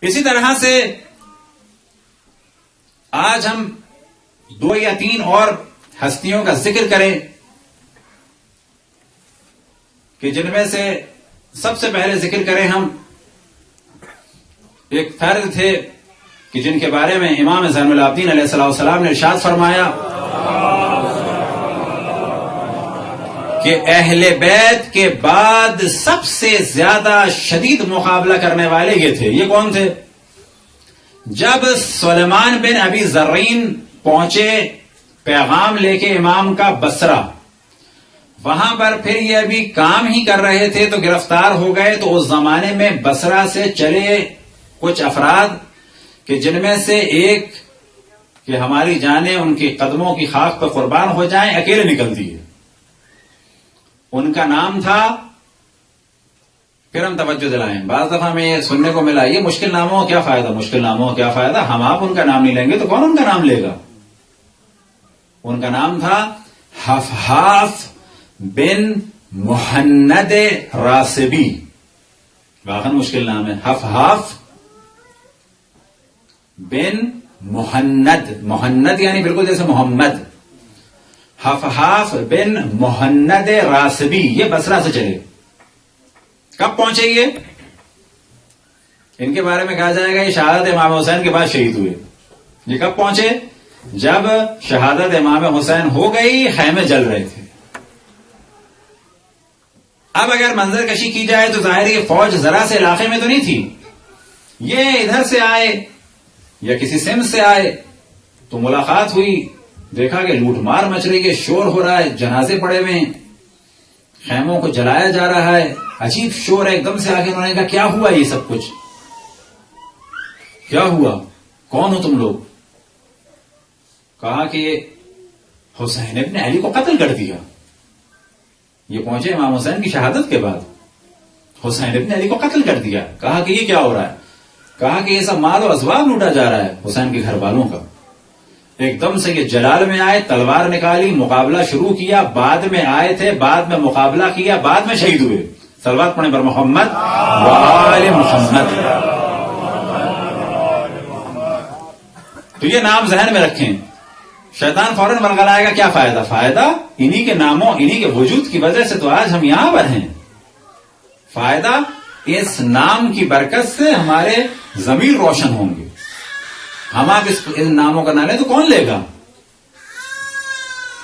اسی طرح سے آج ہم 2 یا 3 اور ہستیوں کا ذکر کریں کہ جن میں سے سب سے پہلے ذکر کریں ہم ایک فرد تھے کہ جن کے بارے میں امام زین العابدین علیہ السلام نے ارشاد فرمایا کہ اہل بیت کے بعد سب سے زیادہ شدید مقابلہ کرنے والے یہ تھے. یہ کون تھے؟ جب سلیمان بن ابی زرین پہنچے پیغام لے کے امام کا بصرہ، وہاں پر پھر یہ ابھی کام ہی کر رہے تھے تو گرفتار ہو گئے. تو اس زمانے میں بصرہ سے چلے کچھ افراد کہ جن میں سے ایک کہ ہماری جانیں ان کی قدموں کی خاک پر قربان ہو جائیں، اکیلے نکل دیے. ان کا نام تھا، پھر ہم توجہ دلائیں، بعض دفعہ ہمیں یہ سننے کو ملا یہ مشکل ناموں کا کیا فائدہ، مشکل ناموں کا کیا فائدہ، ہم آپ ان کا نام نہیں لیں گے تو کون ان کا نام لے گا. ان کا نام تھا حفحاف بن مہند راسبی. واقعا مشکل نام ہے، حفحاف بن مہند. مہند یعنی بالکل جیسے محمد. حفحاف بن مہند راسبی یہ بصرہ سے چلے. کب پہنچے یہ؟ ان کے بارے میں کہا جائے گا یہ شہادت امام حسین کے بعد شہید ہوئے. یہ کب پہنچے؟ جب شہادت امام حسین ہو گئی، خیمے جل رہے تھے. اب اگر منظر کشی کی جائے تو ظاہر یہ فوج ذرا سے علاقے میں تو نہیں تھی. یہ ادھر سے آئے یا کسی سمت سے آئے تو ملاقات ہوئی، دیکھا کہ لوٹ مار مچ رہی ہے، شور ہو رہا ہے، جنازے پڑے ہوئے ہیں، خیموں کو جلایا جا رہا ہے، عجیب شور ہے. ایک دم سے آگے انہوں نے کہا کیا ہوا یہ سب کچھ، کیا ہوا، کون ہو تم لوگ؟ کہا کہ حسین ابن علی کو قتل کر دیا. یہ پہنچے امام حسین کی شہادت کے بعد، حسین ابن علی کو قتل کر دیا. کہا کہ یہ کیا ہو رہا ہے؟ کہا کہ یہ سب مال و ازواج لوٹا جا رہا ہے حسین کے گھر والوں کا. ایک دم سے یہ جلال میں آئے، تلوار نکالی، مقابلہ شروع کیا. بعد میں آئے تھے، بعد میں مقابلہ کیا، بعد میں شہید ہوئے. صلوات پڑھیں پر محمد وآل محمد. تو یہ نام ذہن میں رکھیں. شیطان فوراً برگلائے گا کیا فائدہ؟ فائدہ انہی کے ناموں، انہی کے وجود کی وجہ سے تو آج ہم یہاں پر ہیں. فائدہ اس نام کی برکت سے ہمارے ضمیر روشن ہوں گے. ہم آپ ان ناموں کا نہ لیں تو کون لے گا؟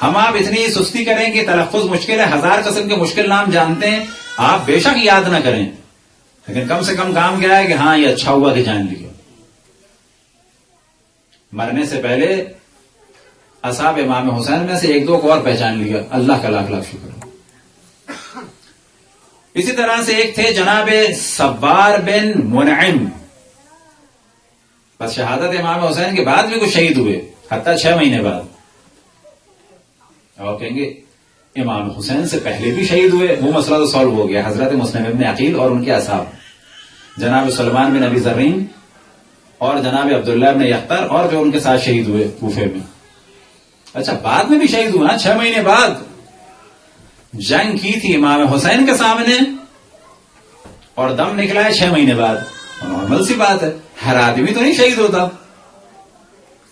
ہم آپ اتنی سستی کریں کہ تلفظ مشکل ہے، 1000 قسم کے مشکل نام جانتے ہیں، آپ بے شک یاد نہ کریں، لیکن کم سے کم کام کیا ہے کہ ہاں یہ اچھا ہوا کہ جان لیا. مرنے سے پہلے اصحاب امام حسین میں سے 1-2 کو اور پہچان لیا. اللہ کا لاکھ لاکھ شکر. اسی طرح سے ایک تھے جناب سوار بن منعم. بس شہادت امام حسین کے بعد بھی کچھ شہید ہوئے، حتیٰ 6 مہینے بعد. اور کہیں گے امام حسین سے پہلے بھی شہید ہوئے، وہ مسئلہ تو سالو ہو گیا. حضرت مسلم ابن عقیل اور ان کے اصحاب، جناب سلیمان بن ابی زرین اور جناب عبداللہ ابن یختر اور جو ان کے ساتھ شہید ہوئے کوفے میں. اچھا بعد میں بھی شہید ہوا، 6 مہینے بعد. جنگ کی تھی امام حسین کے سامنے اور دم نکلا ہے 6 مہینے بعد. نارمل سی بات ہے، ہر آدمی تو نہیں شہید ہوتا.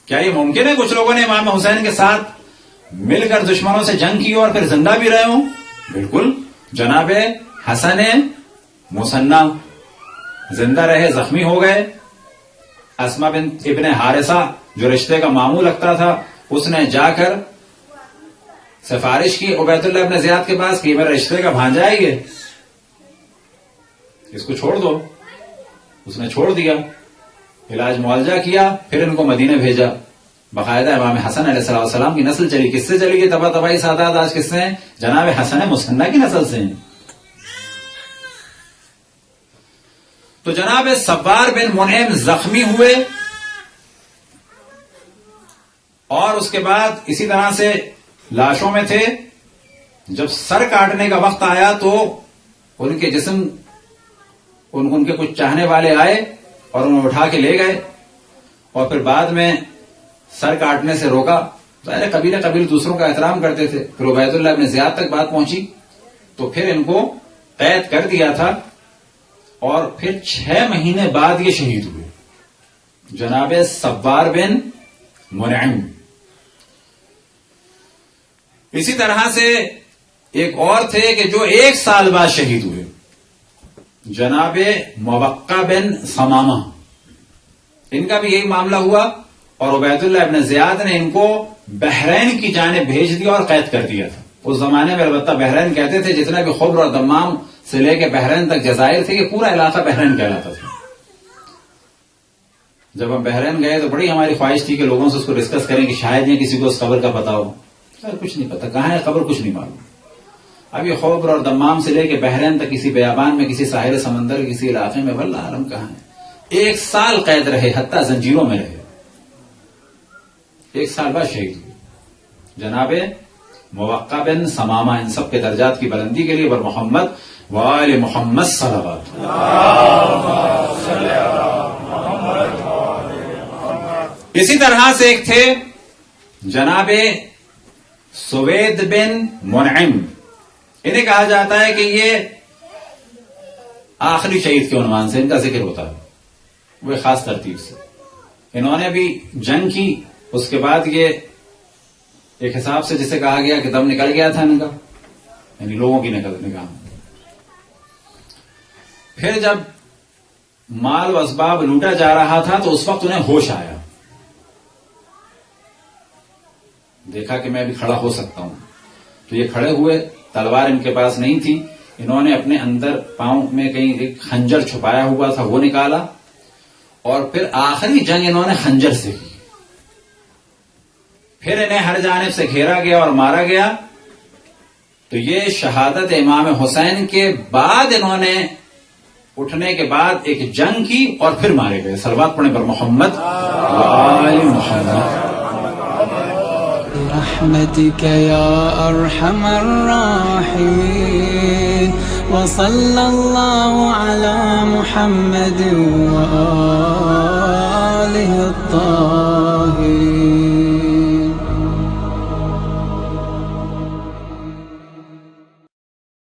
کیا یہ ممکن ہے کچھ لوگوں نے امام حسین کے ساتھ مل کر دشمنوں سے جنگ کی اور پھر زندہ بھی رہے ہوں؟ بالکل. جناب حسن مصنع زندہ رہے، زخمی ہو گئے. اسما بنت ابن حارثہ جو رشتے کا ماموں لگتا تھا، اس نے جا کر سفارش کی عبید اللہ ابن زیاد کے پاس کہ میرا رشتے کا بھانجا ہے یہ، اس کو چھوڑ دو. اس نے چھوڑ دیا، علاج معالجہ کیا، پھر ان کو مدینہ بھیجا. باقاعدہ امام حسن علیہ السلام کی نسل چلی. کس سے چلی گئی؟ تبا تبائی سادات آج کس سے ہیں؟ جناب حسن مصنع کی نسل سے ہیں. تو جناب سوار بن منعم زخمی ہوئے اور اس کے بعد اسی طرح سے لاشوں میں تھے. جب سر کاٹنے کا وقت آیا تو ان کے جسم ان کے کچھ چاہنے والے آئے اور انہیں اٹھا کے لے گئے اور پھر بعد میں سر کاٹنے سے روکا. ظاہر قبیلے دوسروں کا احترام کرتے تھے. پھر عبید اللہ ابن زیاد تک بات پہنچی تو پھر ان کو قید کر دیا تھا اور پھر 6 مہینے بعد یہ شہید ہوئے. جناب سوار بن منعم. اسی طرح سے ایک اور تھے کہ جو 1 سال بعد شہید ہوئے، جناب موقع بن ثمامہ. ان کا بھی یہی معاملہ ہوا اور عبید اللہ ابن زیاد نے ان کو بحرین کی جانب بھیج دیا اور قید کر دیا تھا. اس زمانے میں البتہ بحرین کہتے تھے، جتنا بھی خبر اور دمام سے لے کے بحرین تک جزائر تھے، یہ پورا علاقہ بحرین کہلاتا تھا. جب ہم بحرین گئے تو بڑی ہماری خواہش تھی کہ لوگوں سے اس کو ڈسکس کریں کہ شاید یہ کسی کو اس قبر کا پتا ہو. کچھ نہیں پتا کہاں ہے قبر، کچھ نہیں معلوم. اب یہ خبر اور دمام سے لے کے بحرین تک کسی بیابان میں، کسی ساحل سمندر کے کسی علاقے میں، واللہ عالم کہاں ہے. 1 سال قید رہے، حتیٰ زنجیروں میں رہے. 1 سال بعد شہید ہوئے جناب موقع بن ثمامہ. ان سب کے درجات کی بلندی کے لیے ور محمد وآل محمد صلوات. اسی طرح سے ایک تھے جناب سوید بن منعم. انہیں کہا جاتا ہے کہ یہ آخری شہید کے عنوان سے ان کا ذکر ہوتا ہے، وہ خاص ترتیب سے. انہوں نے بھی جنگ کی، اس کے بعد یہ ایک حساب سے جسے کہا گیا کہ دم نکل گیا تھا ان کا، یعنی لوگوں کی نگاہ. پھر جب مال و اسباب لوٹا جا رہا تھا تو اس وقت انہیں ہوش آیا، دیکھا کہ میں بھی کھڑا ہو سکتا ہوں. تو یہ کھڑے ہوئے، تلوار ان کے پاس نہیں تھی. انہوں نے اپنے اندر پاؤں میں کہیں ایک خنجر چھپایا ہوا تھا، وہ نکالا اور پھر آخری جنگ انہوں نے خنجر سے کی. پھر انہیں ہر جانب سے گھیرا گیا اور مارا گیا. تو یہ شہادت امام حسین کے بعد انہوں نے اٹھنے کے بعد ایک جنگ کی اور پھر مارے گئے. صلوات پڑھیں پر محمد وآل محمد. برحمتك يا أرحم الراحمين وصلى الله على محمد وآله الطاهرين.